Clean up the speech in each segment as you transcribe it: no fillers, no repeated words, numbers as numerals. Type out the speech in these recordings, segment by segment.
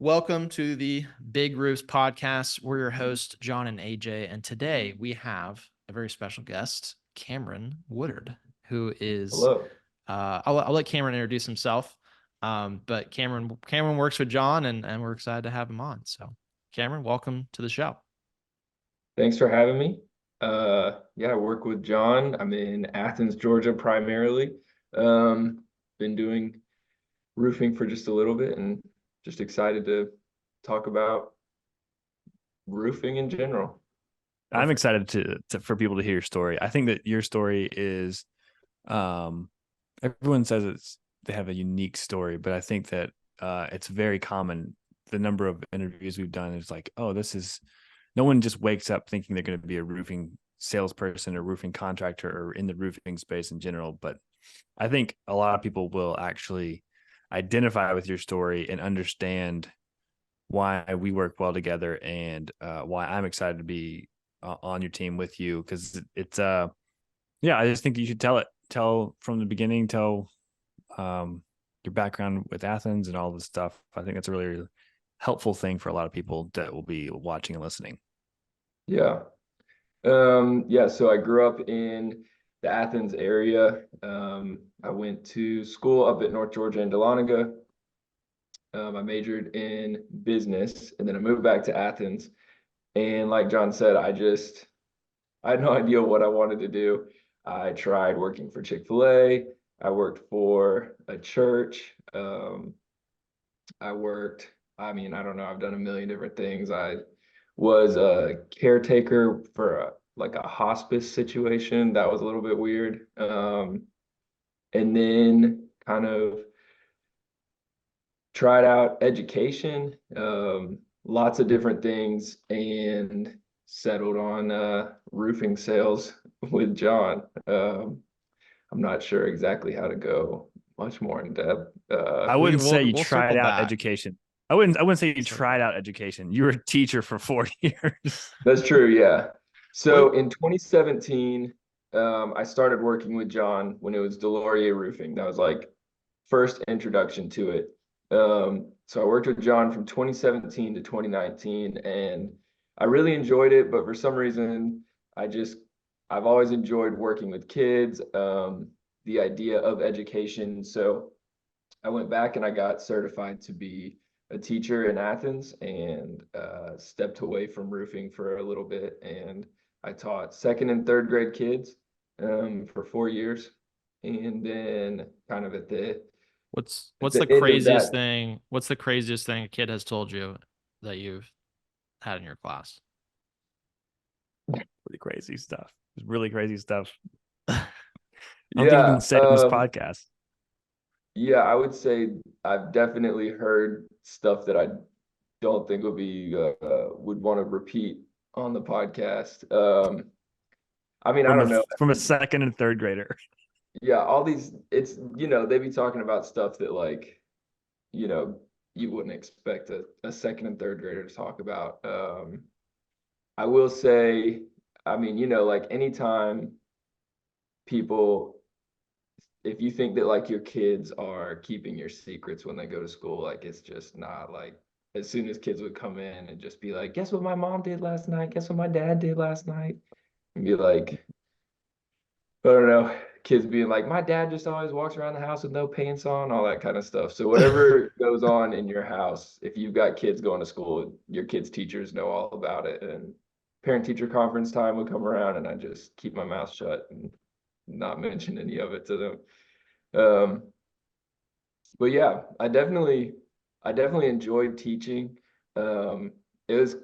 Welcome to the Big Roofs podcast. We're your hosts, John and AJ, and today we have a very special guest, Cameron Woodard, who is. Hello. I'll let Cameron introduce himself, but Cameron works with John, and we're excited to have him on. So, Cameron, welcome to the show. Thanks for having me. I work with John. I'm in Athens, Georgia, primarily. Been doing roofing for just a little bit and just excited to talk about roofing in general. I'm excited for people to hear your story. I think that your story is, everyone says they have a unique story, but I think that it's very common. The number of interviews we've done is like, oh, no one just wakes up thinking they're going to be a roofing salesperson or roofing contractor or in the roofing space in general. But I think a lot of people will actually identify with your story and understand why we work well together and why I'm excited to be on your team with you, because it's I just think you should tell from the beginning, tell your background with Athens and all this stuff. I think that's a really helpful thing for a lot of people that will be watching and listening. So I grew up in the Athens area. I went to school up at North Georgia in DeLaurier. I majored in business, and then I moved back to Athens. And like John said, I had no idea what I wanted to do. I tried working for Chick-fil-A. I worked for a church. I don't know, I've done a million different things. I was a caretaker for a hospice situation. That was a little bit weird. And then kind of tried out education, lots of different things, and settled on roofing sales with John. I'm not sure exactly how to go much more in depth. I wouldn't say you tried out education. I wouldn't say you tried out education. You were a teacher for 4 years. That's true, yeah. So in 2017, I started working with John when it was DeLaurier Roofing. That was like first introduction to it. So I worked with John from 2017 to 2019, and I really enjoyed it. But for some reason, I've always enjoyed working with kids, the idea of education. So I went back and I got certified to be a teacher in Athens, and stepped away from roofing for a little bit. And I taught second and third grade kids for 4 years. And then kind of What's the craziest thing? What's the craziest thing a kid has told you that you've had in your class? Pretty crazy stuff. Really crazy stuff. I don't think you can say in this podcast. Yeah, I would say I've definitely heard stuff that I don't think would want to repeat on the podcast. I don't know. From a second and third grader. Yeah, all these, they be talking about stuff that you wouldn't expect a second and third grader to talk about. I will say, anytime people, if you think that your kids are keeping your secrets when they go to school, it's just not. As soon as kids would come in and just be like, guess what my mom did last night? Guess what my dad did last night? And be like, I don't know, kids being like, my dad just always walks around the house with no pants on, all that kind of stuff. So whatever goes on in your house, if you've got kids going to school, your kids' teachers know all about it. And parent-teacher conference time would come around, and I just keep my mouth shut and not mention any of it to them. But yeah, I definitely enjoyed teaching. It was,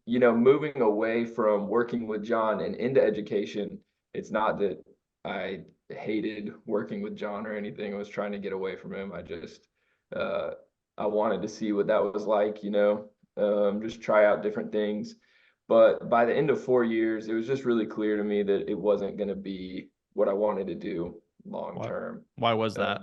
moving away from working with John and into education. It's not that I hated working with John or anything. I was trying to get away from him. I wanted to see what that was like, just try out different things. But by the end of 4 years, it was just really clear to me that it wasn't going to be what I wanted to do long term. Why was that?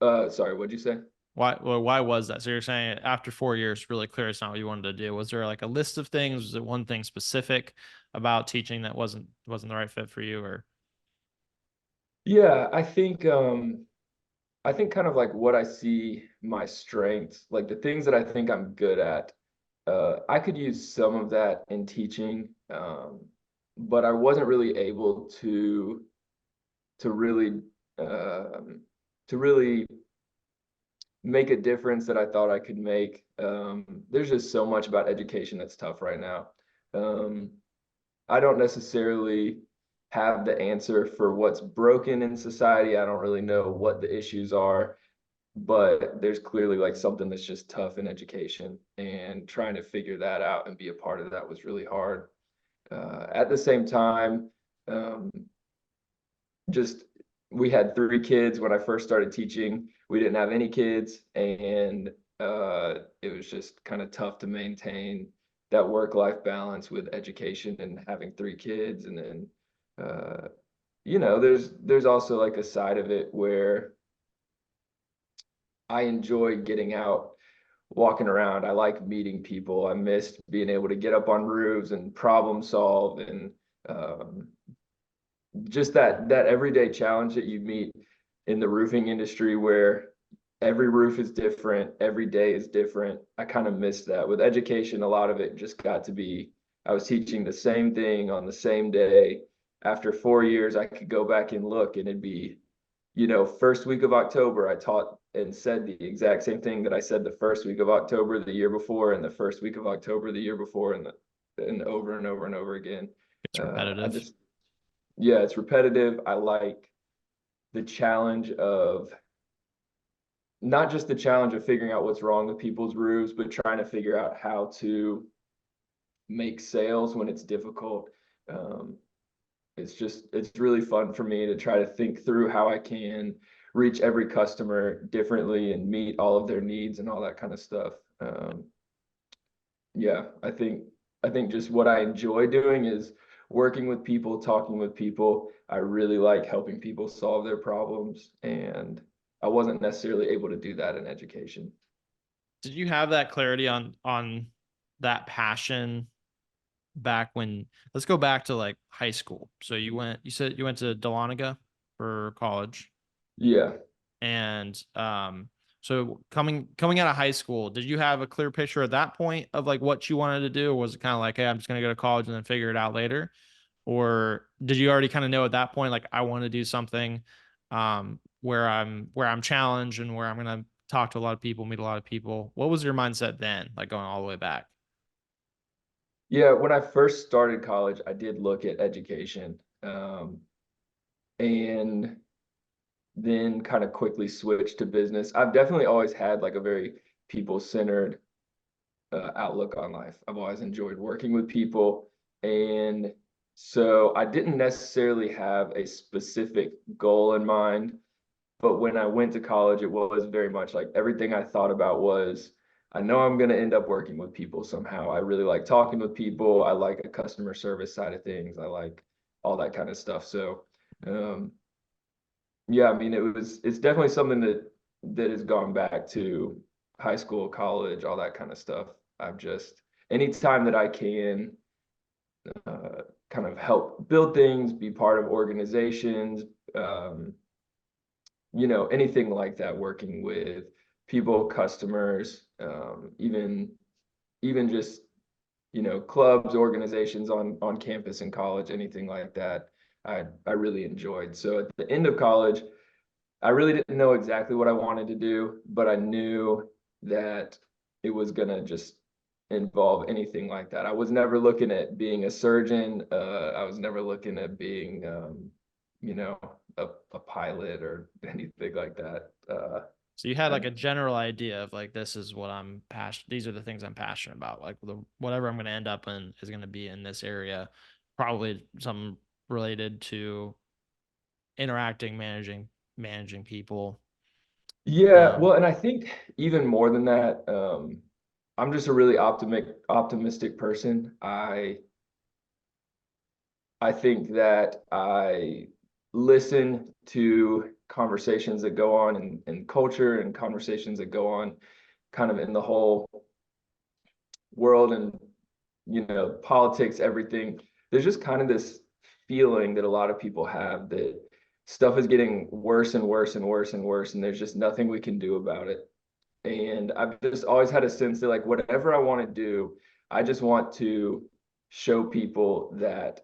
Sorry, what'd you say? Why was that? So you're saying after 4 years, really clear it's not what you wanted to do. Was there a list of things? Was it one thing specific about teaching that wasn't the right fit for you, or? Yeah, I think kind of what I see my strengths, like the things that I think I'm good at. I could use some of that in teaching, but I wasn't really able to really to really make a difference that I thought I could make. There's just so much about education that's tough right now. I don't necessarily have the answer for what's broken in society. I don't really know what the issues are, but there's clearly like something that's just tough in education, and trying to figure that out and be a part of that was really hard. At the same time, um, just we had 3 kids when I first started teaching. We didn't have any kids, and it was just kind of tough to maintain that work-life balance with education and having 3 kids. And then there's also like a side of it where I enjoy getting out, walking around. I like meeting people. I missed being able to get up on roofs and problem solve, and um, just that everyday challenge that you meet in the roofing industry, where every roof is different, every day is different. I kind of missed that. With education, a lot of it just got to be, I was teaching the same thing on the same day. After 4 years, I could go back and look, and it'd be, first week of October, I taught and said the exact same thing that I said the first week of October the year before, and the first week of October the year before, and over and over and over again. It's repetitive. Yeah, it's repetitive. I like the challenge of, not just the challenge of figuring out what's wrong with people's roofs, but trying to figure out how to make sales when it's difficult. It's really fun for me to try to think through how I can reach every customer differently and meet all of their needs and all that kind of stuff. Yeah, I think just what I enjoy doing is working with people, talking with people. I really like helping people solve their problems, and I wasn't necessarily able to do that in education. Did you have that clarity on that passion back when, let's go back to like high school. So you said you went to DeLaurier for college, Yeah. and so coming out of high school, did you have a clear picture at that point of like what you wanted to do? Or was it kind of like, hey, I'm just gonna go to college and then figure it out later? Or did you already kind of know at that point, like, I want to do something where I'm challenged and where I'm gonna talk to a lot of people, meet a lot of people? What was your mindset then, like going all the way back? Yeah, when I first started college, I did look at education, and then kind of quickly switched to business. I've definitely always had like a very people-centered outlook on life. I've always enjoyed working with people, and so I didn't necessarily have a specific goal in mind. But when I went to college, it was very much like everything I thought about was, I know I'm going to end up working with people somehow. I really like talking with people. I like a customer service side of things. I like all that kind of stuff. So, yeah, I mean, it's definitely something that has gone back to high school, college, all that kind of stuff. I've just, anytime that I can kind of help build things, be part of organizations, anything like that, working with people, customers, even just, clubs, organizations on campus and college, anything like that, I really enjoyed. So at the end of college, I really didn't know exactly what I wanted to do, but I knew that it was gonna just involve anything like that. I was never looking at being a surgeon. I was never looking at being, you know, a pilot or anything like that. So you had like a general idea of like, this is what I'm passionate. These are the things I'm passionate about. Like whatever I'm going to end up in is going to be in this area, probably something related to interacting, managing people. Yeah, well, and I think even more than that, I'm just a really optimistic person. I think that I listen to conversations that go on in culture, and conversations that go on kind of in the whole world, and politics, everything. There's just kind of this feeling that a lot of people have that stuff is getting worse and worse and worse and worse, and there's just nothing we can do about it. And I've just always had a sense that like whatever I want to do, I just want to show people that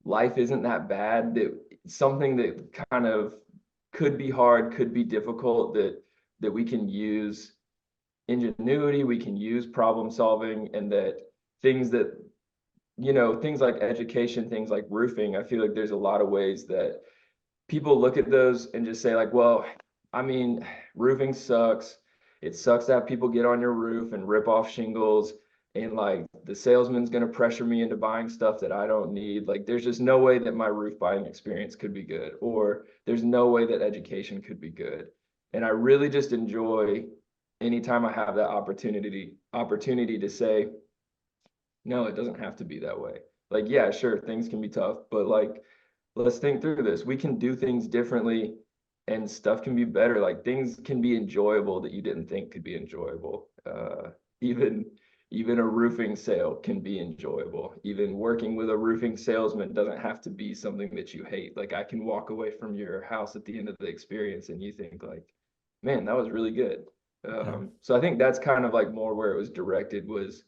life isn't that bad, that something that kind of could be hard, could be difficult, that we can use ingenuity, we can use problem solving, and that things that, things like education, things like roofing, I feel like there's a lot of ways that people look at those and just say like, well, I mean, roofing sucks. It sucks to have people get on your roof and rip off shingles. And like the salesman's going to pressure me into buying stuff that I don't need. Like there's just no way that my roof buying experience could be good, or there's no way that education could be good. And I really just enjoy anytime I have that opportunity to say, no, it doesn't have to be that way. Like, yeah, sure, things can be tough, but like, let's think through this. We can do things differently and stuff can be better. Like things can be enjoyable that you didn't think could be enjoyable. Even even a roofing sale can be enjoyable. Even working with a roofing salesman doesn't have to be something that you hate. Like I can walk away from your house at the end of the experience and you think like, man, that was really good. So I think that's kind of like more where it was directed was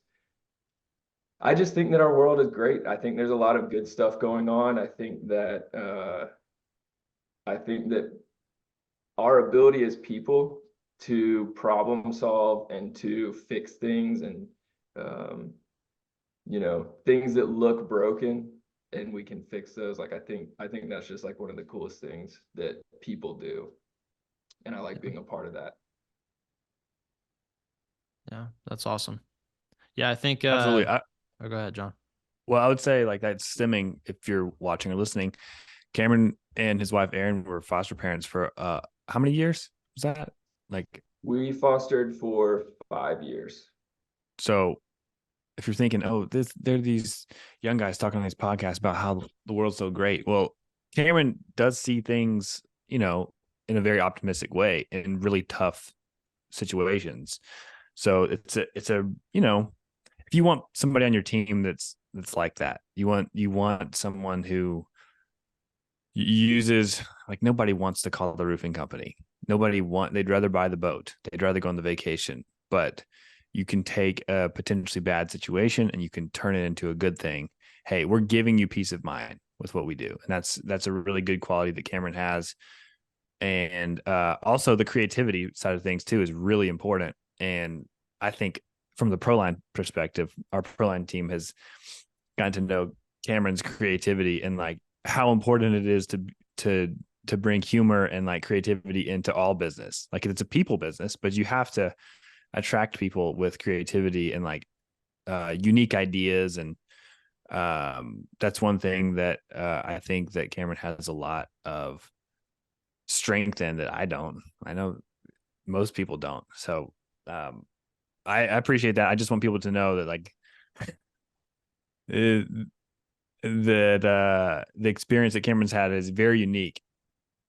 I just think that our world is great. I think there's a lot of good stuff going on. I think that our ability as people to problem solve and to fix things and things that look broken and we can fix those. Like I think that's just like one of the coolest things that people do. And I like being a part of that. Yeah, that's awesome. Yeah, I think Absolutely. oh, go ahead, John. Well, I would say like that stemming, if you're watching or listening, Cameron and his wife Erin were foster parents for how many years was that? Like We fostered for 5 years. so if you're thinking, oh, they're these young guys talking on these podcasts about how the world's so great. Well, Cameron does see things, in a very optimistic way in really tough situations. So it's a if you want somebody on your team that's like that, you want someone who uses like nobody wants to call the roofing company. They'd rather buy the boat. They'd rather go on the vacation. But you can take a potentially bad situation and you can turn it into a good thing. Hey, we're giving you peace of mind with what we do. And that's a really good quality that Cameron has. And also the creativity side of things too is really important. And I think from the ProLine perspective, our ProLine team has gotten to know Cameron's creativity and like how important it is to bring humor and like creativity into all business. Like it's a people business, but you have to attract people with creativity and like unique ideas. And that's one thing that I think that Cameron has a lot of strength in that I don't. I know most people don't. So I appreciate that. I just want people to know that like that the experience that Cameron's had is very unique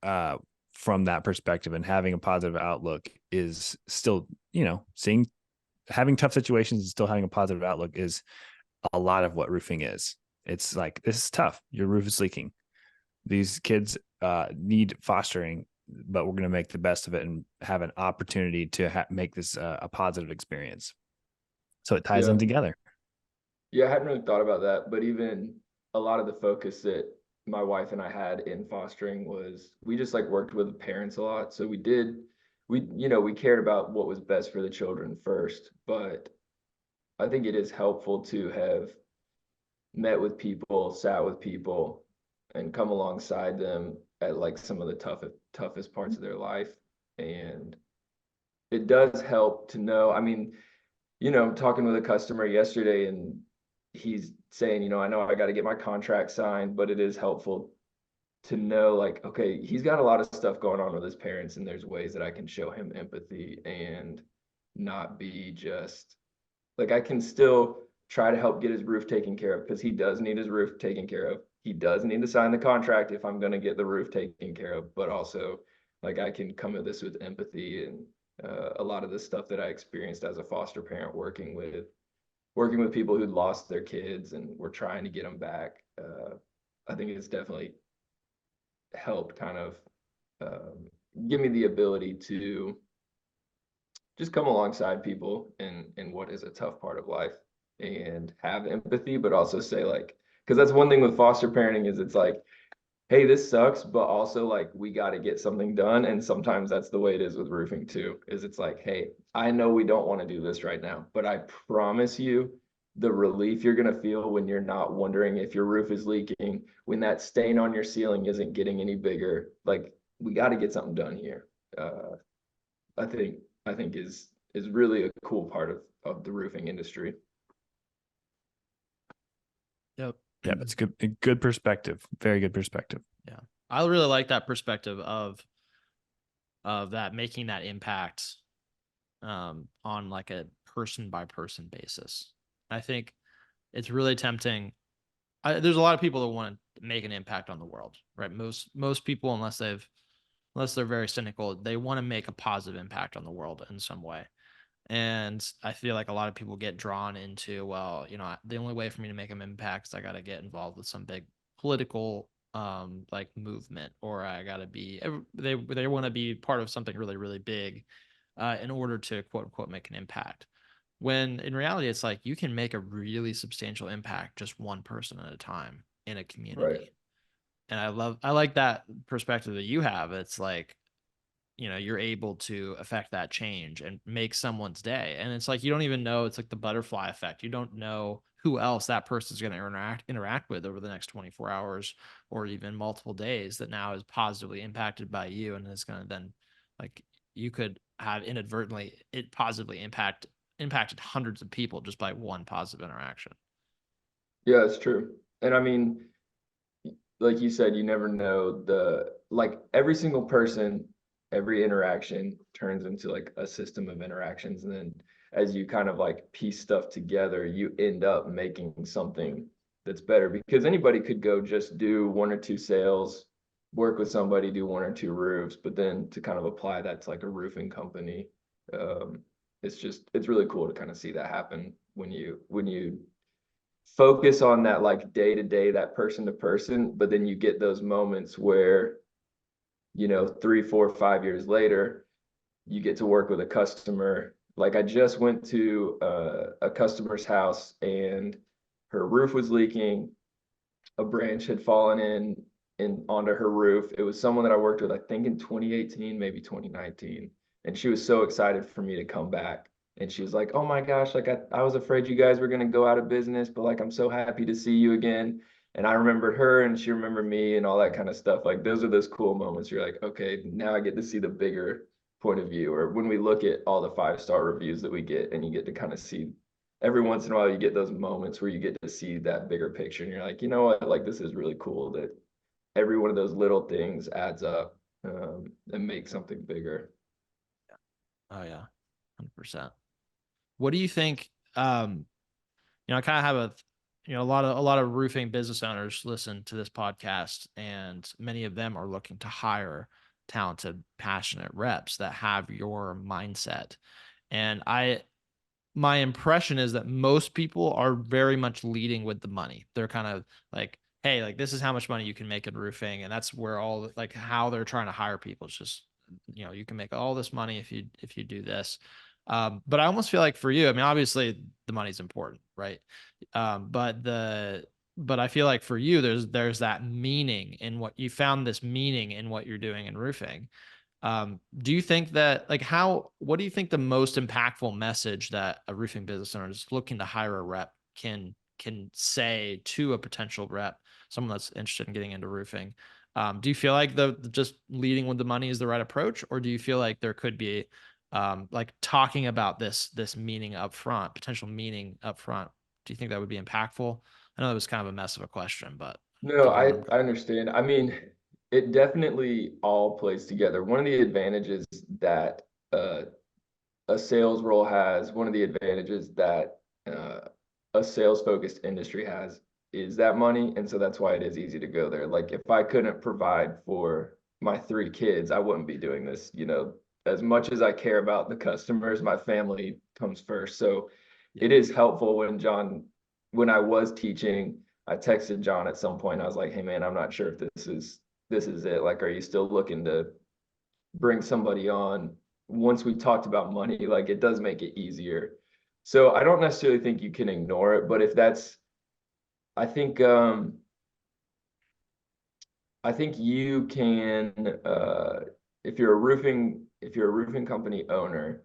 from that perspective, and having a positive outlook is still, having tough situations and still having a positive outlook is a lot of what roofing is. It's like, this is tough. Your roof is leaking. These kids need fostering, but we're going to make the best of it and have an opportunity to make this a positive experience. So it ties in together. Yeah, I hadn't really thought about that, but even a lot of the focus that my wife and I had in fostering was we just like worked with the parents a lot. So we cared about what was best for the children first, but I think it is helpful to have met with people, sat with people, and come alongside them at like some of the toughest parts of their life. And it does help to know, I mean, talking with a customer yesterday and he's saying, I know I got to get my contract signed, but it is helpful to know like, okay, he's got a lot of stuff going on with his parents and there's ways that I can show him empathy and not be just like, I can still try to help get his roof taken care of because he does need his roof taken care of. He does need to sign the contract if I'm going to get the roof taken care of, but also like I can come at this with empathy and a lot of the stuff that I experienced as a foster parent working with people who'd lost their kids and were trying to get them back. I think it's definitely helped kind of give me the ability to just come alongside people in what is a tough part of life and have empathy, but also say like, because that's one thing with foster parenting is it's like, hey, this sucks, but also like we got to get something done. And sometimes that's the way it is with roofing too, is it's like, hey, I know we don't want to do this right now, but I promise you the relief you're going to feel when you're not wondering if your roof is leaking, when that stain on your ceiling isn't getting any bigger, like we got to get something done here. I think is really a cool part of the roofing industry. Yep. Yeah, that's good. A good perspective. Very good perspective. Yeah. I really like that perspective of that, making that impact on like a person by person basis. I think it's really tempting. There's a lot of people that want to make an impact on the world, right? Most people, unless they're very cynical, they want to make a positive impact on the world in some way. And I feel like a lot of people get drawn into, well, the only way for me to make an impact is I got to get involved with some big political like movement, or I got to be, they want to be part of something really, really big in order to quote unquote make an impact. When in reality, it's like you can make a really substantial impact just one person at a time in a community. Right. And I like that perspective that you have. It's like, you're able to affect that change and make someone's day. And it's like, you don't even know, it's like the butterfly effect. You don't know who else that person's going to interact with over the next 24 hours or even multiple days that now is positively impacted by you. And it's going to then, like, you could have inadvertently, it positively impacted hundreds of people just by one positive interaction. Yeah, it's true. And I mean, like you said, you never know like every single person, every interaction turns into like a system of interactions. And then as you kind of like piece stuff together, you end up making something that's better, because anybody could go just do 1 or 2 sales, work with somebody, do 1 or 2 roofs, but then to kind of apply that to like a roofing company, it's really cool to kind of see that happen when you focus on that like day to day, that person to person, but then you get those moments where 3, 4, 5 years later you get to work with a customer. Like I just went to a customer's house and her roof was leaking, a branch had fallen in onto her roof. It was someone that I worked with, I think in 2018, maybe 2019, and she was so excited for me to come back. And she was like, oh my gosh, like I was afraid you guys were going to go out of business, but like I'm so happy to see you again. And I remembered her and she remembered me and all that kind of stuff. Like those are those cool moments. You're like, okay, now I get to see the bigger point of view. Or when we look at all the 5-star reviews that we get, and you get to kind of see every once in a while, you get those moments where you get to see that bigger picture. And you're like, you know what, like this is really cool that every one of those little things adds up and makes something bigger. Oh yeah, 100%. What do you think? I kind of have a lot of roofing business owners listen to this podcast, and many of them are looking to hire talented, passionate reps that have your mindset. And my impression is that most people are very much leading with the money. They're kind of like, hey, like this is how much money you can make in roofing, and that's where all like how they're trying to hire people. It's just, you can make all this money if you do this. But I almost feel like for you, I mean, obviously the money's important, right? But I feel like for you, there's that meaning in what you found, this meaning in what you're doing in roofing. Do you think that what do you think the most impactful message that a roofing business owner is looking to hire a rep can say to a potential rep, someone that's interested in getting into roofing? Do you feel like the just leading with the money is the right approach, or do you feel like there could be like talking about this meaning up front, potential meaning up front? Do you think that would be impactful? I know that was kind of a mess of a question, but No, I understand. I mean, it definitely all plays together. One of the advantages that a sales role has, one of the advantages that a sales focused industry has is that money. And so that's why it is easy to go there. Like if I couldn't provide for my 3 kids, I wouldn't be doing this. As much as I care about the customers, my family comes first. So it is helpful when I was teaching, I texted John at some point. I was like, hey man, I'm not sure if this is it. Like, are you still looking to bring somebody on once we talked about money, like it does make it easier. So I don't necessarily think you can ignore it, but if that's, I think, I think you can, if you're a roofing company owner,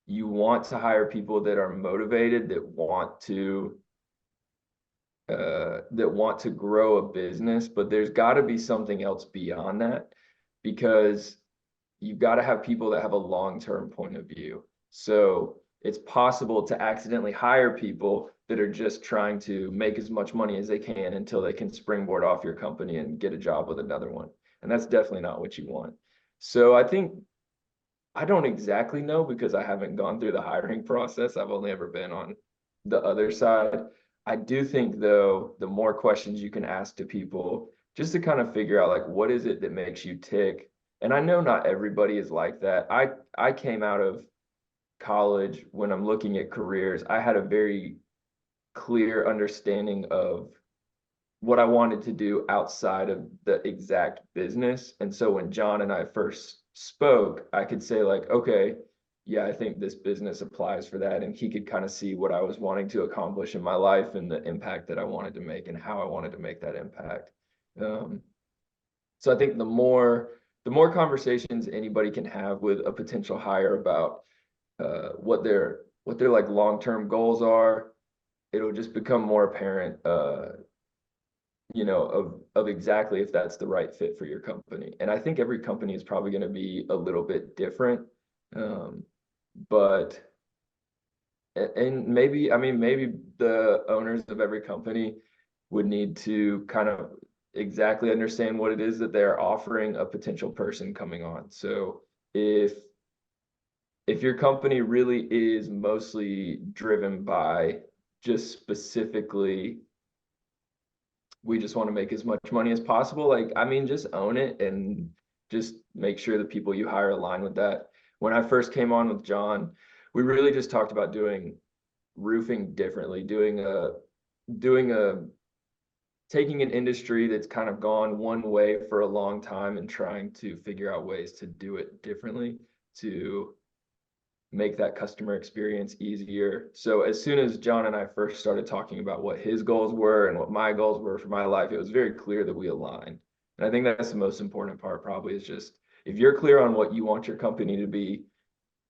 you want to hire people that are motivated, that want to grow a business, but there's got to be something else beyond that, because you've got to have people that have a long-term point of view. So it's possible to accidentally hire people that are just trying to make as much money as they can until they can springboard off your company and get a job with another one. And that's definitely not what you want. So I don't exactly know, because I haven't gone through the hiring process. I've only ever been on the other side. I do think, though, the more questions you can ask to people, just to kind of figure out, like, what is it that makes you tick? And I know not everybody is like that. I came out of college, when I'm looking at careers, I had a very clear understanding of what I wanted to do outside of the exact business. And so when John and I first spoke, I could say, like, okay, yeah, I think this business applies for that. And he could kind of see what I was wanting to accomplish in my life and the impact that I wanted to make and how I wanted to make that impact. So I think the more conversations anybody can have with a potential hire about what their like long-term goals are, it'll just become more apparent, of exactly if that's the right fit for your company. And I think every company is probably going to be a little bit different. But and maybe, I mean, maybe the owners of every company would need to kind of exactly understand what it is that they're offering a potential person coming on. So if your company really is mostly driven by just specifically, we just want to make as much money as possible, like, I mean, just own it and just make sure the people you hire align with that. When I first came on with John, we really just talked about doing roofing differently, taking an industry that's kind of gone one way for a long time and trying to figure out ways to do it differently to make that customer experience easier. So as soon as John and I first started talking about what his goals were and what my goals were for my life, it was very clear that we aligned. And I think that's the most important part, probably, is just, if you're clear on what you want your company to be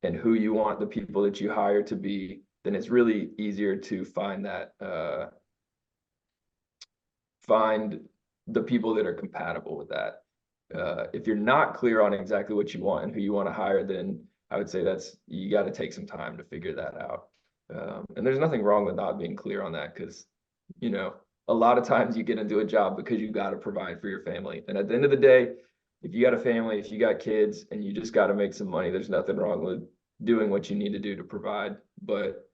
and who you want the people that you hire to be, then it's really easier to find the people that are compatible with that. If you're not clear on exactly what you want and who you want to hire, then I would say you got to take some time to figure that out. And there's nothing wrong with not being clear on that, because, a lot of times you get into a job because you got to provide for your family. And at the end of the day, if you got a family, if you got kids and you just got to make some money, there's nothing wrong with doing what you need to do to provide. But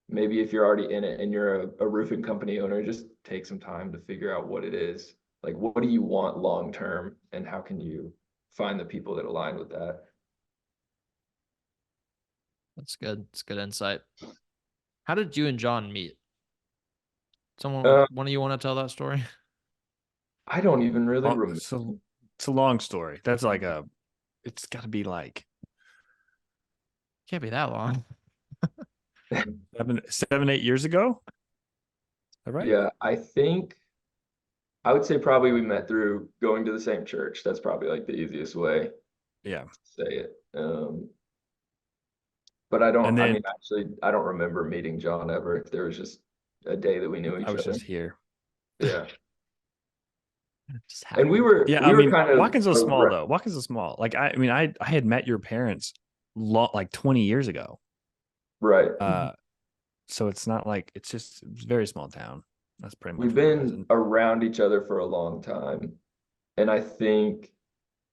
maybe if you're already in it and you're a roofing company owner, just take some time to figure out what it is. Like, what do you want long term, and how can you find the people that align with that? That's good. It's good insight. How did you and John meet? One of you want to tell that story? I don't even really remember. So it's a long story. That's like it's got to be like, Can't be that long. 7, 8 years ago. Is that right? Yeah, I would say probably we met through going to the same church. That's probably like the easiest way. Yeah. To say it. But I don't remember meeting John ever. There was just a day that we knew each other. I was just here. Yeah. Just And we were kind of Watkins was small though. Watkins was small. Like I had met your parents like 20 years ago. Right. So it's not like it's a very small town. That's pretty much. We've been around each other for a long time. And I think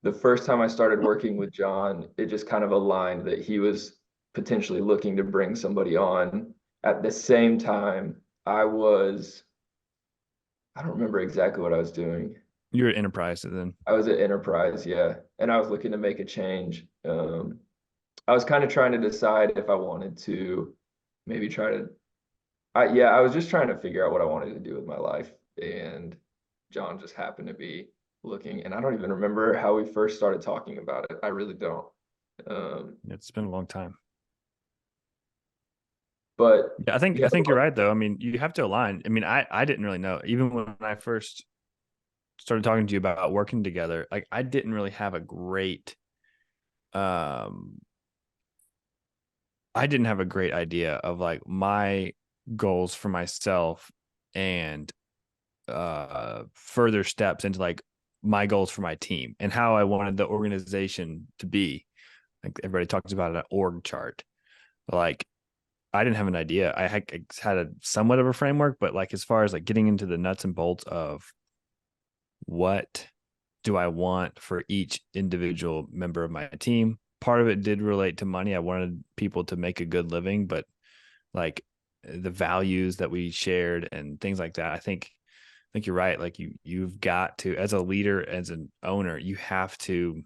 the first time I started working with John, it just kind of aligned that he was potentially looking to bring somebody on. At the same time, I don't remember exactly what I was doing. You were at Enterprise then. I was at Enterprise, yeah. And I was looking to make a change. I was kind of trying to decide if I wanted to maybe I was just trying to figure out what I wanted to do with my life. And John just happened to be looking, and I don't even remember how we first started talking about it. I really don't. It's been a long time. But Yeah, I yeah, think you're right though. I mean, you have to align. I mean, I didn't really know. Even when I first started talking to you about working together, like I didn't really have a great um I didn't have a great idea of like my goals for myself and further steps into like my goals for my team and how I wanted the organization to be. Like everybody talks about an org chart. Like I didn't have an idea. I had a somewhat of a framework, but like as far as like getting into the nuts and bolts of what do I want for each individual member of my team, part of it did relate to money. I wanted people to make a good living, but like the values that we shared and things like that, I think you're right. Like you've got to, as a leader, as an owner, you have to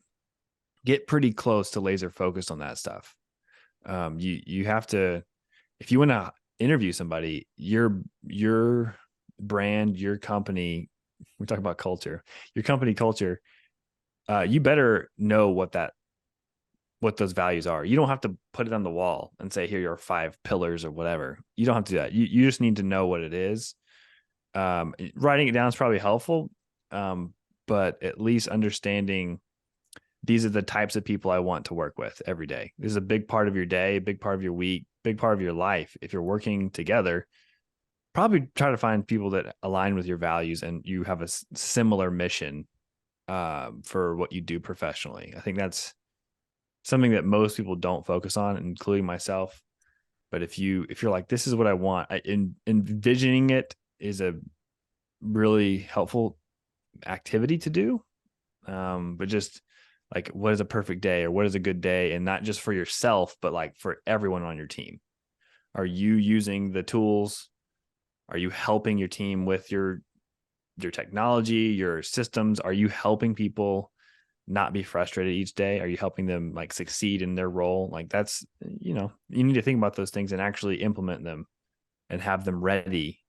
get pretty close to laser focused on that stuff. You have to, if you want to interview somebody, your brand, your company, we talk about culture, your company culture, you better know what those values are. You don't have to put it on the wall and say, here are 5 pillars or whatever. You don't have to do that. You just need to know what it is. Writing it down is probably helpful. But at least understanding these are the types of people I want to work with every day. This is a big part of your day, a big part of your week, big part of your life. If you're working together, probably try to find people that align with your values and you have a similar mission for what you do professionally. I think that's something that most people don't focus on, including myself. But if you're like, this is what I want, envisioning it is a really helpful activity to do. But just like, what is a perfect day or what is a good day? And not just for yourself, but like for everyone on your team. Are you using the tools? Are you helping your team with your technology, your systems? Are you helping people not be frustrated each day? Are you helping them like succeed in their role? Like that's, you need to think about those things and actually implement them and have them ready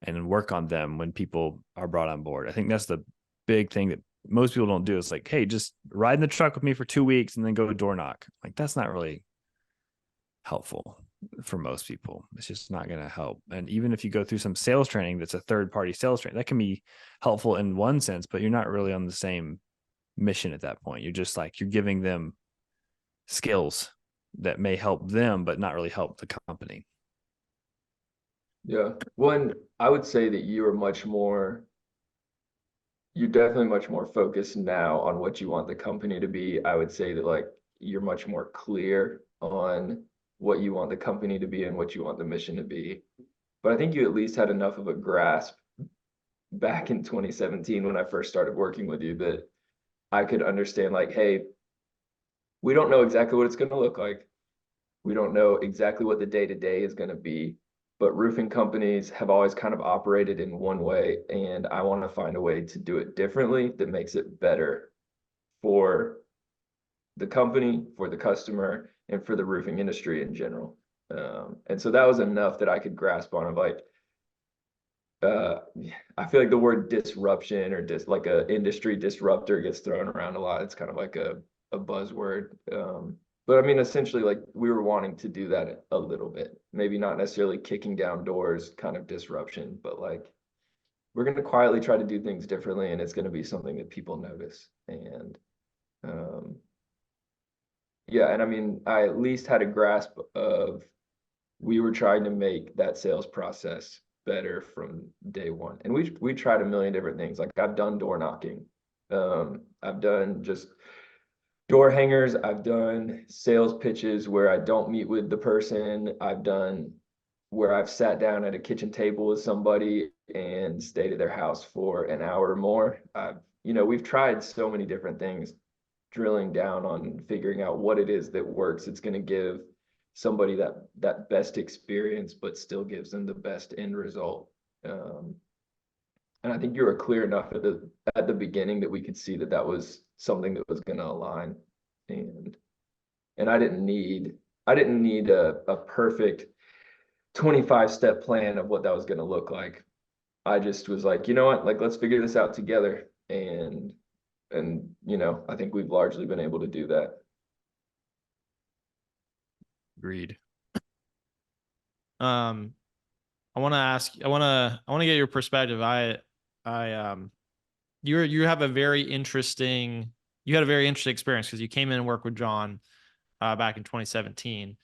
and work on them when people are brought on board. I think that's the big thing that most people don't do. It's like, hey, just ride in the truck with me for 2 weeks and then go door knock. Like that's not really helpful for most people. It's just not going to help. And even if you go through some sales training, that's a third party sales training, that can be helpful in one sense, but you're not really on the same mission at that point. You're just like, you're giving them skills that may help them, but not really help the company. Yeah. One, I would say that you're definitely much more focused now on what you want the company to be. I would say that like you're much more clear on what you want the company to be and what you want the mission to be. But I think you at least had enough of a grasp back in 2017 when I first started working with you that I could understand like, hey, we don't know exactly what it's going to look like. We don't know exactly what the day-to-day is going to be, but roofing companies have always kind of operated in one way, and I want to find a way to do it differently that makes it better for the company, for the customer, and for the roofing industry in general. And so that was enough that I could grasp on of like, I feel like the word disruption or like a industry disruptor gets thrown around a lot. It's kind of like a buzzword. But I mean, essentially, like we were wanting to do that a little bit, maybe not necessarily kicking down doors kind of disruption, but like we're going to quietly try to do things differently, and it's going to be something that people notice. And yeah, and I mean, I at least had a grasp of we were trying to make that sales process better from day one. And we tried a million different things. Like I've done door knocking. I've done just door hangers. I've done sales pitches where I don't meet with the person. I've done where I've sat down at a kitchen table with somebody and stayed at their house for an hour or more. We've tried so many different things, drilling down on figuring out what it is that works. It's going to give somebody that best experience, but still gives them the best end result. And I think you were clear enough at the beginning that we could see that was something that was going to align. And I didn't need a perfect 25-step plan of what that was going to look like. I just was like, you know what, like let's figure this out together. And I think we've largely been able to do that. Agreed. I want to ask, I want to get your perspective. You have a very interesting, you had a very interesting experience because you came in and worked with John back in 2017.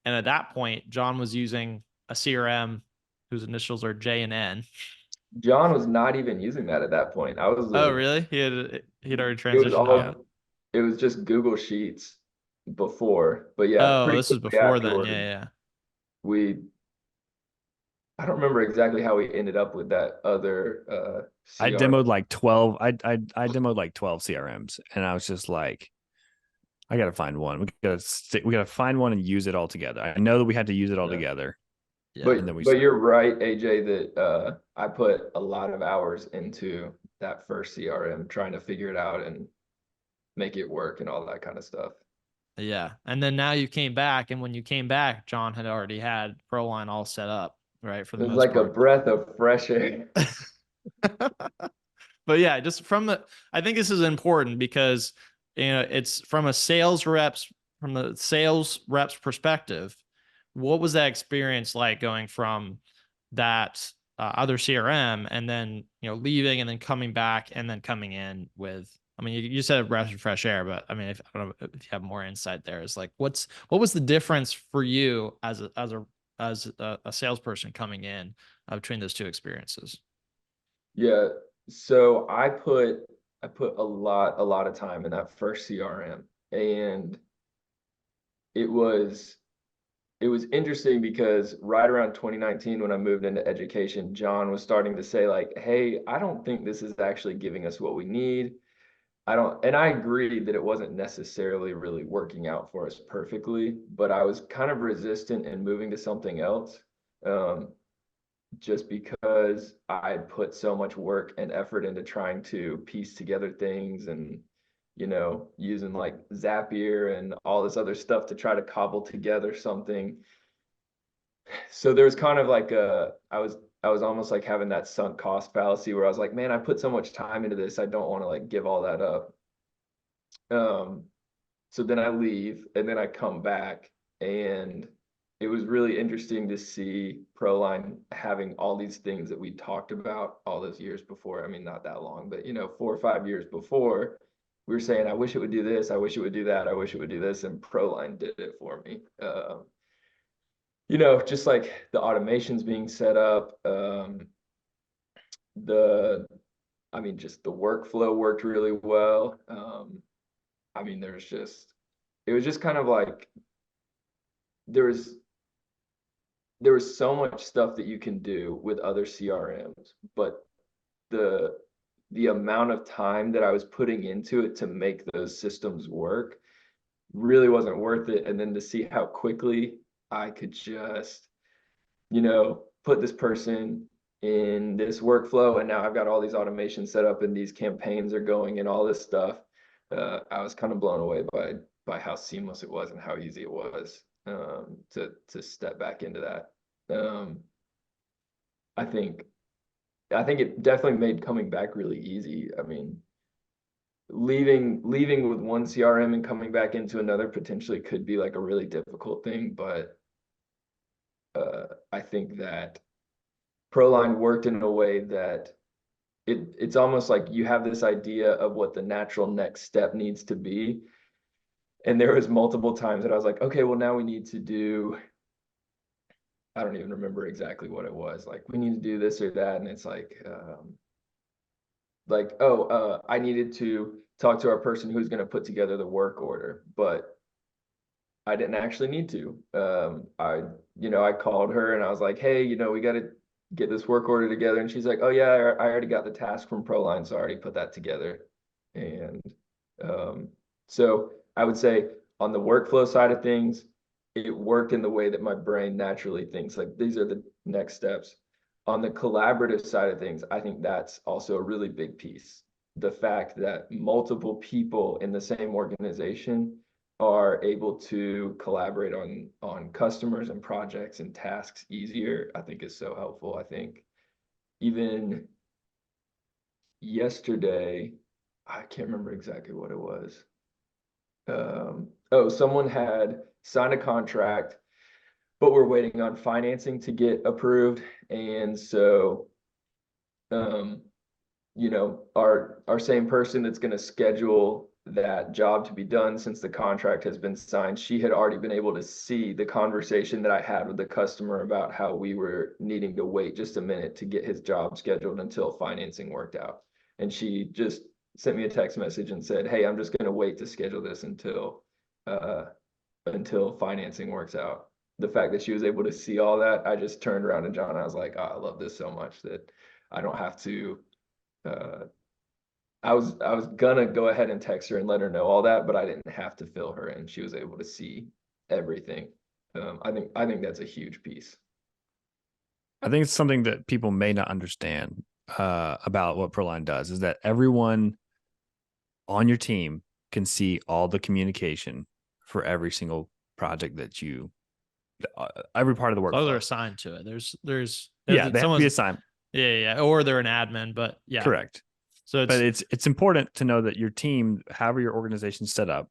And at that point, John was using a CRM whose initials are J and N. John was not even using that at that point. I was Oh, like, really? He'd already it was transitioned all, out. it was just Google Sheets before, but yeah, Oh, pretty this is quickly before then. Yeah, afterward, yeah. we, I don't remember exactly how we ended up with that other I CRM. demoed like 12. I demoed like 12 CRMs, and I was just like, I gotta find one. We gotta find one and use it all together. I know that we had to use it all Yeah. together. Yeah. And then we But you're right, AJ, that I put a lot of hours into that first CRM trying to figure it out and make it work and all that kind of stuff. Yeah. And then now you came back, and when you came back, John had already had ProLine all set up, right? For It the was most like a part. breath of fresh air. But yeah, just I think this is important because, it's from the sales reps perspective. What was that experience like going from that other CRM and then, leaving and then coming back and then coming in with, I mean, you said breath of fresh air, but I mean, I don't know if you have more insight there. It's like, what was the difference for you as a salesperson coming in between those two experiences? Yeah. So I put a lot of time in that first CRM, and it was it was interesting because right around 2019 when I moved into education, John was starting to say like, "Hey, I don't think this is actually giving us what we need. I don't," and I agreed that it wasn't necessarily really working out for us perfectly, but I was kind of resistant in moving to something else. Um, just because I put so much work and effort into trying to piece together things and, using like Zapier and all this other stuff to try to cobble together something. So there was kind of like I was almost like having that sunk cost fallacy where I was like, man, I put so much time into this, I don't want to like give all that up. Um, so then I leave and then I come back, and it was really interesting to see ProLine having all these things that we talked about all those years before. I mean, not that long, but 4 or 5 years before, we were saying, I wish it would do this, I wish it would do that, I wish it would do this, and ProLine did it for me. Just like the automations being set up, the I mean, just the workflow worked really well. I mean, it was just kind of like there was there was so much stuff that you can do with other CRMs, but the the amount of time that I was putting into it to make those systems work really wasn't worth it. And then to see how quickly I could just, put this person in this workflow, and now I've got all these automations set up and these campaigns are going and all this stuff. I was kind of blown away by how seamless it was and how easy it was to step back into that. I think it definitely made coming back really easy. I mean, leaving with one CRM and coming back into another potentially could be like a really difficult thing, but I think that ProLine worked in a way that it's almost like you have this idea of what the natural next step needs to be. And there was multiple times that I was like, okay, well now we need to do, I don't even remember exactly what it was. Like we need to do this or that. And it's I needed to talk to our person who's going to put together the work order, but I didn't actually need to. I called her and I was like, hey, we got to get this work order together. And she's like, oh yeah, I already got the task from ProLine, so I already put that together. And so I would say on the workflow side of things, it worked in the way that my brain naturally thinks, like these are the next steps. On the collaborative side of things, I think that's also a really big piece. The fact that multiple people in the same organization are able to collaborate on customers and projects and tasks easier, I think is so helpful. I think even yesterday, I can't remember exactly what it was. Someone had signed a contract but we're waiting on financing to get approved. And so, you know, our same person that's going to schedule that job to be done, since the contract has been signed, she had already been able to see the conversation that I had with the customer about how we were needing to wait just a minute to get his job scheduled until financing worked out. And she just sent me a text message and said, hey, I'm just going to wait to schedule this until financing works out. The fact that she was able to see all that, I just turned around to John and I was like, oh, I love this so much that I don't have to I was gonna go ahead and text her and let her know all that, but I didn't have to fill her in. She was able to see everything. I think that's a huge piece. I think it's something that people may not understand about what ProLine does, is that everyone on your team can see all the communication for every single project that you, every part of the workflow. So they're assigned to it. There's yeah, they have to be someone's assigned. yeah, or they're an admin, but yeah, Correct. So but it's important to know that your team, however your organization's set up,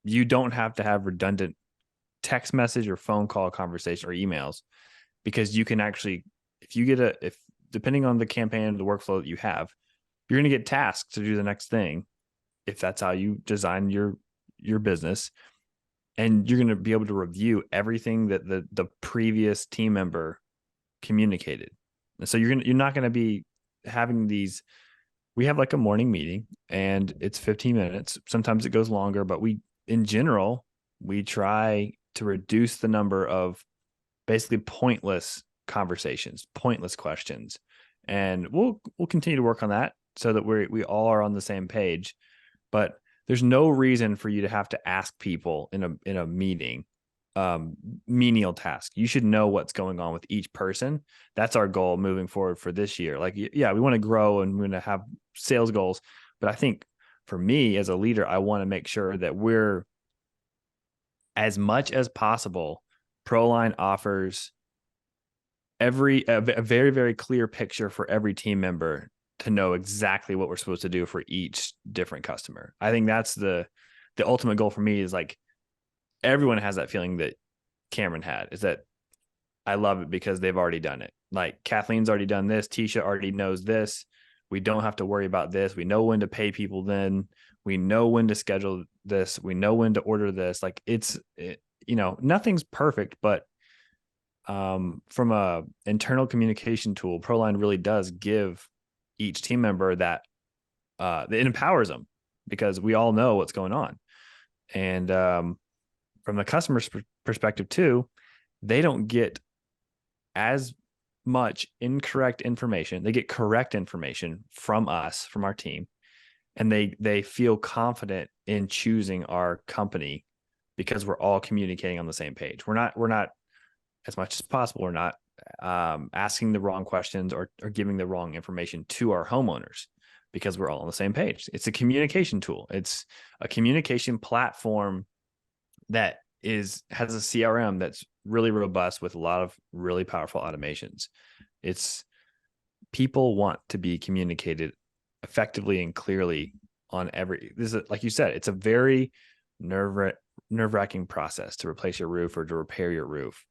you don't have to have redundant text message or phone call conversation or emails, because you can actually, if you get if depending on the campaign, the workflow that you have, you're going to get tasked to do the next thing if that's how you design your business, and you're going to be able to review everything that the previous team member communicated. And so you're not going to be having these. We have like a morning meeting and it's 15 minutes. Sometimes it goes longer, but in general, we try to reduce the number of basically pointless conversations, pointless questions. And we'll continue to work on that so that we all are on the same page. But there's no reason for you to have to ask people in a meeting menial task. You should know what's going on with each person. That's our goal moving forward for this year. Like, yeah, we want to grow and we're going to have sales goals. But I think for me as a leader, I want to make sure that we're, as much as possible, ProLine offers a very, very clear picture for every team member to know exactly what we're supposed to do for each different customer. I think that's the ultimate goal for me, is like, everyone has that feeling that Cameron had, is that I love it because they've already done it. Like, Kathleen's already done this. Tisha already knows this. We don't have to worry about this. We know when to pay people then. We know when to schedule this. We know when to order this. Like, nothing's perfect, but from a internal communication tool, ProLine really does give each team member that it empowers them, because we all know what's going on. And from the customer's perspective too, they don't get as much incorrect information. They get correct information from us, from our team, and they feel confident in choosing our company because we're all communicating on the same page. We're not as much as possible, we're not asking the wrong questions or giving the wrong information to our homeowners, because we're all on the same page. It's a communication tool. It's a communication platform that has a CRM that's really robust with a lot of really powerful automations. People want to be communicated effectively and clearly on this is, like you said, it's a very nerve-wracking process to replace your roof or to repair your roof.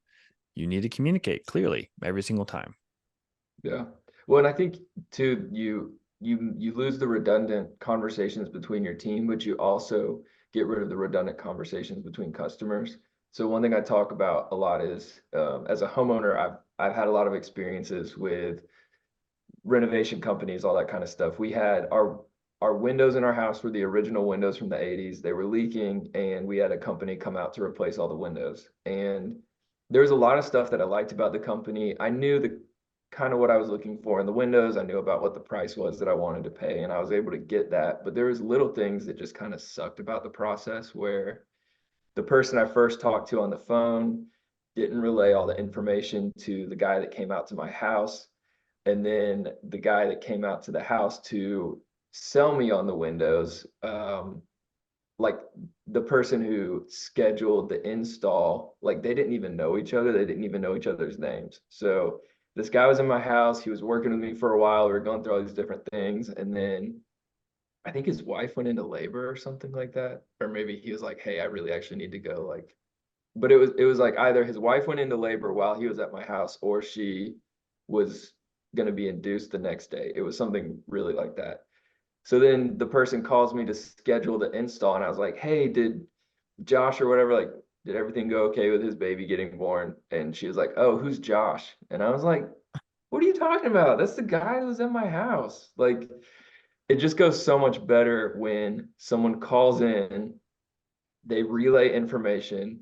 You need to communicate clearly every single time. Yeah. Well, and I think too, you lose the redundant conversations between your team, but you also get rid of the redundant conversations between customers. So one thing I talk about a lot is, as a homeowner, I've had a lot of experiences with renovation companies, all that kind of stuff. We had our windows in our house were the original windows from the 80s. They were leaking, and we had a company come out to replace all the windows. And there was a lot of stuff that I liked about the company. I knew the kind of what I was looking for in the windows. I knew about what the price was that I wanted to pay, and I was able to get that. But there was little things that just kind of sucked about the process, where the person I first talked to on the phone didn't relay all the information to the guy that came out to my house. And then the guy that came out to the house to sell me on the windows, like the person who scheduled the install, like they didn't even know each other. They didn't even know each other's names. So this guy was in my house. He was working with me for a while. We were going through all these different things. And then I think his wife went into labor or something like that. Or maybe he was like, hey, I really actually need to go like but it was like either his wife went into labor while he was at my house, or she was going to be induced the next day. It was something really like that. So then the person calls me to schedule the install, and I was like, hey, did Josh or whatever, like, did everything go okay with his baby getting born? And she was like, oh, who's Josh? And I was like, what are you talking about? That's the guy who's in my house. Like, it just goes so much better when someone calls in, they relay information.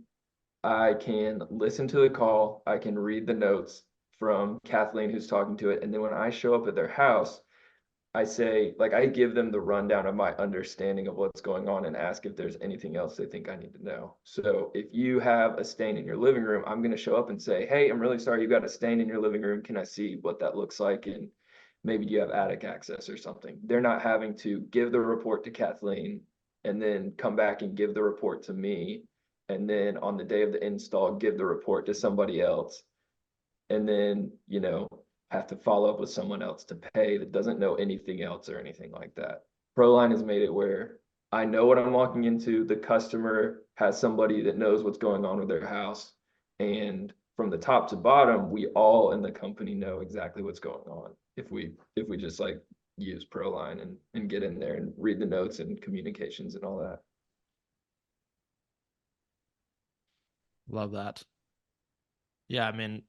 I can listen to the call, I can read the notes from Kathleen who's talking to it. And then when I show up at their house, I say, like, I give them the rundown of my understanding of what's going on and ask if there's anything else they think I need to know. So if you have a stain in your living room, I'm going to show up and say, hey, I'm really sorry you got a stain in your living room. Can I see what that looks like? And maybe you have attic access or something. They're not having to give the report to Kathleen and then come back and give the report to me. And then on the day of the install, give the report to somebody else. And then, have to follow up with someone else to pay that doesn't know anything else or anything like that. ProLine has made it where I know what I'm walking into. The customer has somebody that knows what's going on with their house. And from the top to bottom, we all in the company know exactly what's going on. If we just like use ProLine and get in there and read the notes and communications and all that. Love that. Yeah, I mean,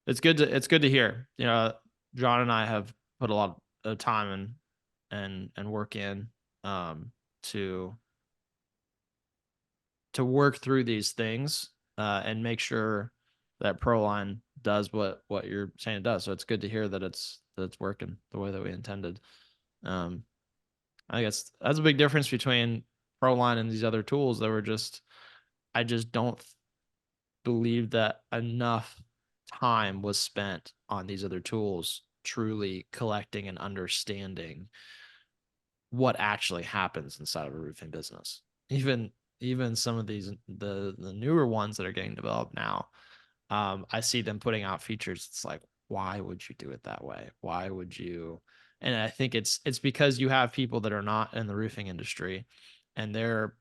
it's good to hear. John and I have put a lot of time and work in to work through these things and make sure that ProLine does what you're saying it does. So it's good to hear that it's working the way that we intended. I guess that's a big difference between ProLine and these other tools that I just don't believe that enough time was spent on these other tools truly collecting and understanding what actually happens inside of a roofing business. Even some of these the newer ones that are getting developed now, I see them putting out features. It's like, why would you do it that way? Why would you? And I think it's because you have people that are not in the roofing industry, and they're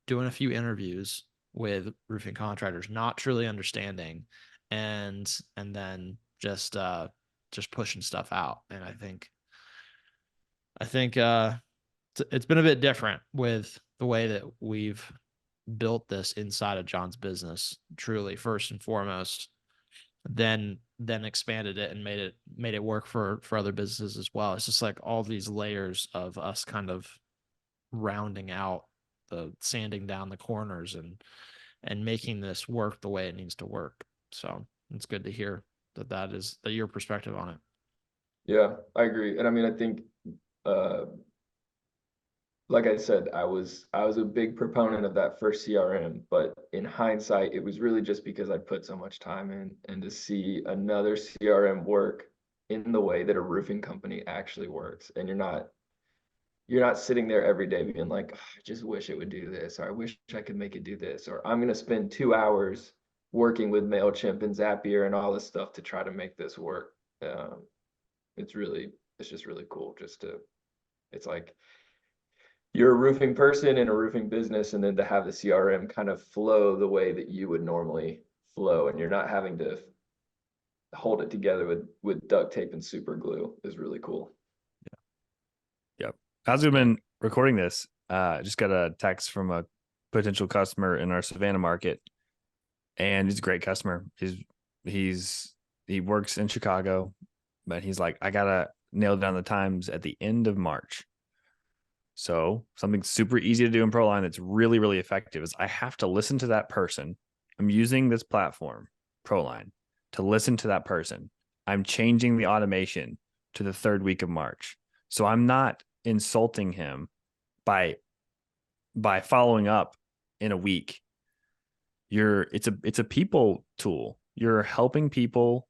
doing a few interviews with roofing contractors, not truly understanding, and then just pushing stuff out. And I think it's been a bit different with the way that we've built this inside of John's business, truly first and foremost, then expanded it and made it work for other businesses as well. It's just like all these layers of us kind of rounding out the sanding down the corners and making this work the way it needs to work. So it's good to hear that is your perspective on it. Yeah, I agree. And I mean, I think like I said, I was a big proponent of that first CRM, but in hindsight, it was really just because I put so much time in, and to see another CRM work in the way that a roofing company actually works. And you're not sitting there every day being like, oh, I just wish it would do this, or I wish I could make it do this, or I'm going to spend 2 hours working with MailChimp and Zapier and all this stuff to try to make this work. It's just really cool it's like, you're a roofing person in a roofing business, and then to have the CRM kind of flow the way that you would normally flow, and you're not having to hold it together with duct tape and super glue is really cool. Yep. As we've been recording this, just got a text from a potential customer in our Savannah market, and he's a great customer. He works in Chicago, but he's like, I gotta nail down the times at the end of March. So something super easy to do in ProLine that's really, really effective is I have to listen to that person. I'm using this platform, ProLine, to listen to that person. I'm changing the automation to the 3rd week of March. So I'm not insulting him by following up in a week. It's a people tool. You're helping people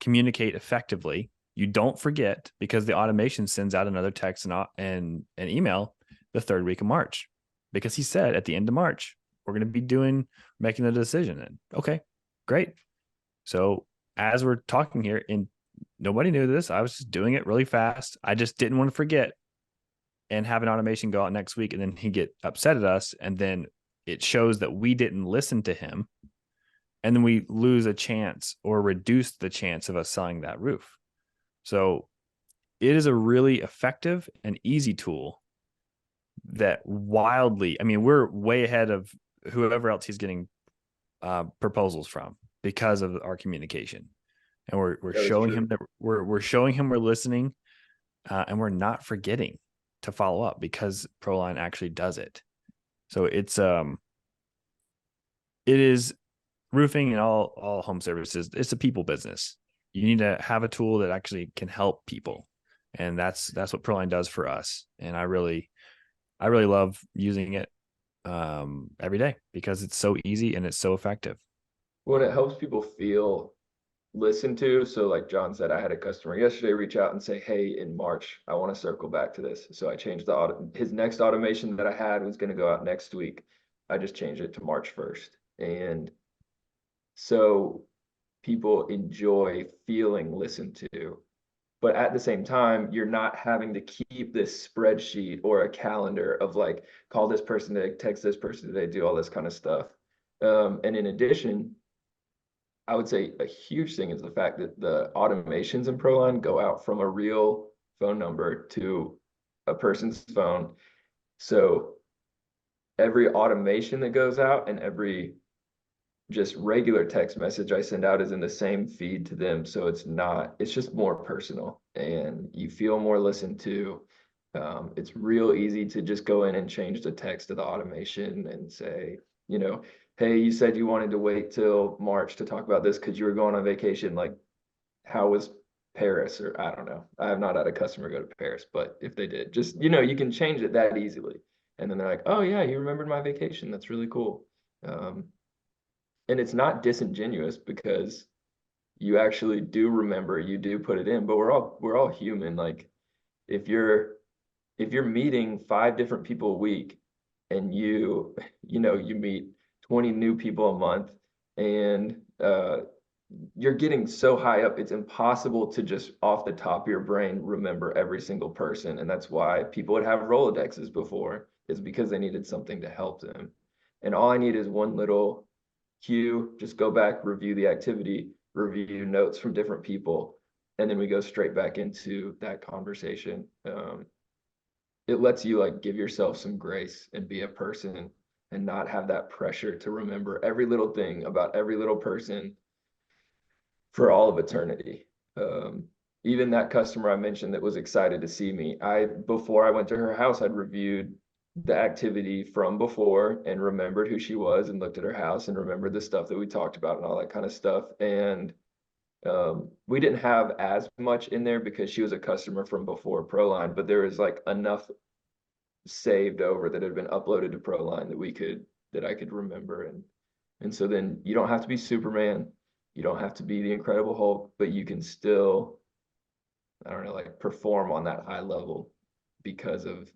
communicate effectively. You don't forget, because the automation sends out another text and an email the 3rd week of March, because he said at the end of March, we're going to be making the decision. And okay, great. So as we're talking here, and nobody knew this, I was just doing it really fast. I just didn't want to forget and have an automation go out next week. And then he get upset at us. And then it shows that we didn't listen to him, and then we lose a chance or reduce the chance of us selling that roof. So it is a really effective and easy tool that wildly, I mean, we're way ahead of whoever else he's getting proposals from because of our communication. And we're showing him that we're showing him we're listening, and we're not forgetting to follow up because ProLine actually does it. So it is roofing and all home services. It's a people business. You need to have a tool that actually can help people, and that's what ProLine does for us. And I really love using it every day because it's so easy and it's so effective. Well, it helps people feel listened to. So like John said, I had a customer yesterday reach out and say, hey, in March, I want to circle back to this. So I changed his next automation that I had was going to go out next week. I just changed it to March 1st. And so people enjoy feeling listened to. But at the same time, you're not having to keep this spreadsheet or a calendar of like, call this person today, text this person today, do all this kind of stuff. And in addition, I would say a huge thing is the fact that the automations in ProLine go out from a real phone number to a person's phone. So every automation that goes out and every just regular text message I send out is in the same feed to them. So it's just more personal and you feel more listened to. It's real easy to just go in and change the text of the automation and say, hey, you said you wanted to wait till March to talk about this because you were going on vacation. Like, how was Paris? Or I don't know. I have not had a customer go to Paris, but if they did, just, you can change it that easily. And then they're like, oh yeah, you remembered my vacation. That's really cool. And it's not disingenuous because you actually do remember, you do put it in, but we're all human. Like if you're meeting 5 different people a week and you meet 20 new people a month and you're getting so high up, it's impossible to just off the top of your brain remember every single person. And that's why people would have Rolodexes before, is because they needed something to help them. And all I need is one little cue, just go back, review the activity, review notes from different people, and then we go straight back into that conversation. It lets you like give yourself some grace and be a person and not have that pressure to remember every little thing about every little person for all of eternity. Even that customer I mentioned that was excited to see me, before I went to her house, I'd reviewed the activity from before and remembered who she was and looked at her house and remembered the stuff that we talked about and all that kind of stuff. And we didn't have as much in there because she was a customer from before ProLine, but there was like enough saved over that had been uploaded to ProLine that I could remember. And so then you don't have to be Superman, you don't have to be the Incredible Hulk, but you can still, I don't know, like perform on that high level because of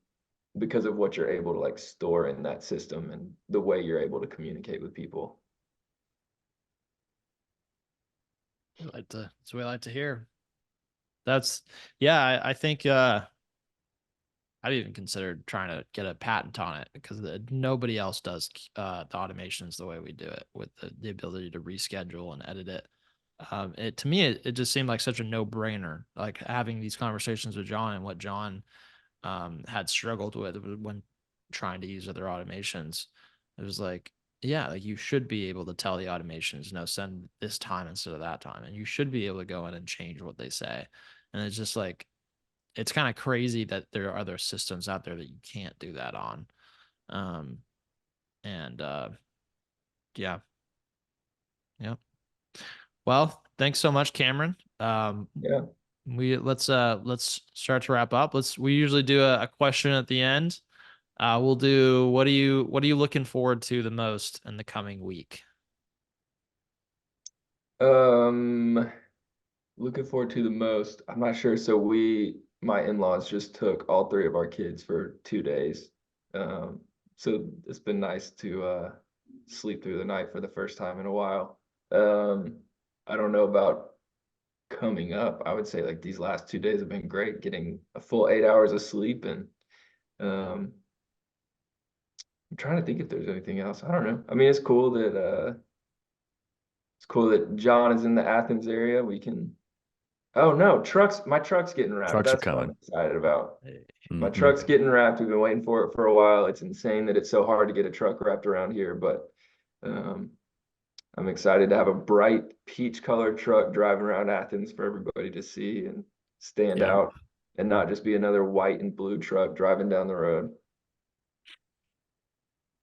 what you're able to like store in that system and the way you're able to communicate with people. That's what I like to hear. I think I'd even considered trying to get a patent on it because nobody else does the automations the way we do it, with the ability to reschedule and edit it. To me, it just seemed like such a no-brainer, like having these conversations with John and what John had struggled with when trying to use other automations. It was like, yeah, like you should be able to tell the automations, no, send this time instead of that time. And you should be able to go in and change what they say. And it's just like, it's kind of crazy that there are other systems out there that you can't do that on. Yeah. Yep. Well, thanks so much, Cameron. Yeah. Let's start to wrap up. We usually do a question at the end. We'll do, what are you looking forward to the most in the coming week? Looking forward to the most, I'm not sure. So my in-laws just took all 3 of our kids for 2 days. So it's been nice to sleep through the night for the first time in a while. I don't know about coming up. I would say like these last 2 days have been great, getting a full 8 hours of sleep and I'm trying to think if there's anything else. I don't know. I mean, it's cool that John is in the Athens area. We can. Oh no, my truck's getting wrapped. Trucks are That's what I'm coming. excited about. My Mhm. truck's getting wrapped. We've been waiting for it for a while. It's insane that it's so hard to get a truck wrapped around here, but um, I'm excited to have a bright peach colored truck driving around Athens for everybody to see and stand Yeah. out, and not just be another white and blue truck driving down the road.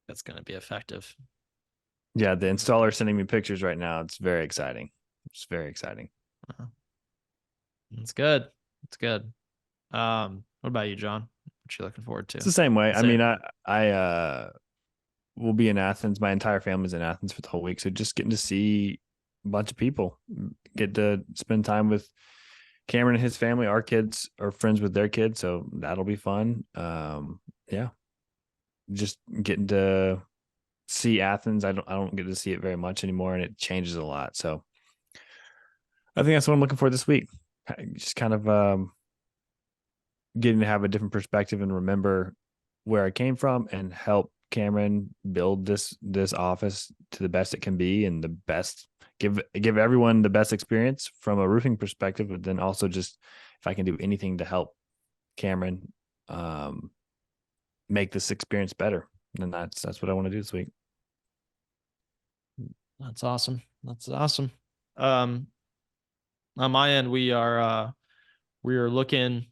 That's going to be effective. Yeah, the installer sending me pictures right now. It's very exciting. It's very exciting. It's good. It's good. What about you, John? What you looking forward to? It's the same way. I Same. mean, I will be in Athens. My entire family's in Athens for the whole week. So just getting to see a bunch of people, get to spend time with Cameron and his family. Our kids are friends with their kids, so that'll be fun. Yeah, just getting to see Athens. I don't get to see it very much anymore, and it changes a lot. So I think that's what I'm looking for this week. Just kind of getting to have a different perspective and remember where I came from and help Cameron build this office to the best it can be and the best give everyone the best experience from a roofing perspective, but then also just if I can do anything to help Cameron make this experience better, then that's what I want to do this week. That's awesome. That's awesome. On my end, we are looking.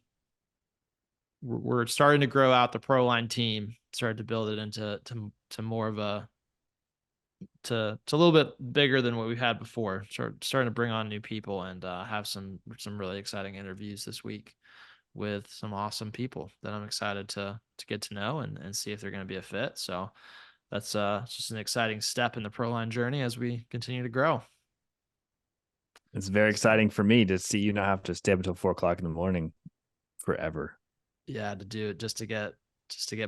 We're starting to grow out the ProLine team. Started to build it into more of a to a little bit bigger than what we've had before. Starting to bring on new people and have some really exciting interviews this week with some awesome people that I'm excited to get to know and see if they're going to be a fit. So that's just an exciting step in the ProLine journey as we continue to grow. It's very exciting for me to see you not have to stay up until 4:00 in the morning forever. Yeah, to do it just to get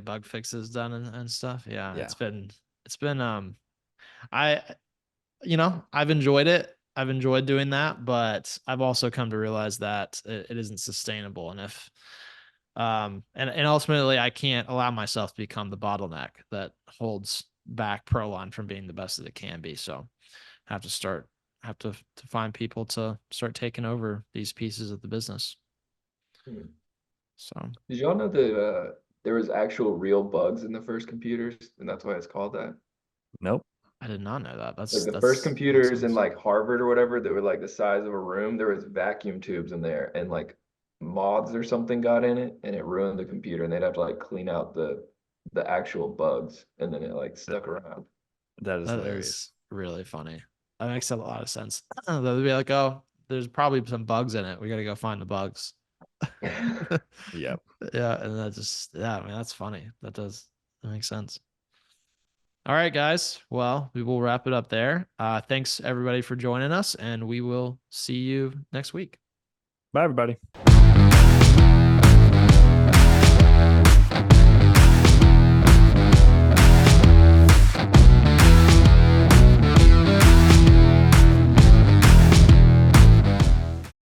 bug fixes done and stuff. Yeah, Yeah. it's been I I've enjoyed it. I've enjoyed doing that, but I've also come to realize that it isn't sustainable. And if and ultimately I can't allow myself to become the bottleneck that holds back ProLine from being the best that it can be. So I have to find people to start taking over these pieces of the business. So Did y'all know that there was actual real bugs in the first computers, and that's why it's called that? Nope. I did not know that. Like the first computers in like Harvard or whatever that were like the size of a room, there was vacuum tubes in there, and like moths or something got in it, and it ruined the computer, and they'd have to like clean out the actual bugs, and then it like stuck around. That is That hilarious. is really funny. That makes a lot of sense. They'll be like, oh, there's probably some bugs in it. We got to go find the bugs. Yep. Yeah. And I mean, that's funny. That makes sense. All right, guys. Well, we will wrap it up there. Thanks everybody for joining us, and we will see you next week. Bye, everybody.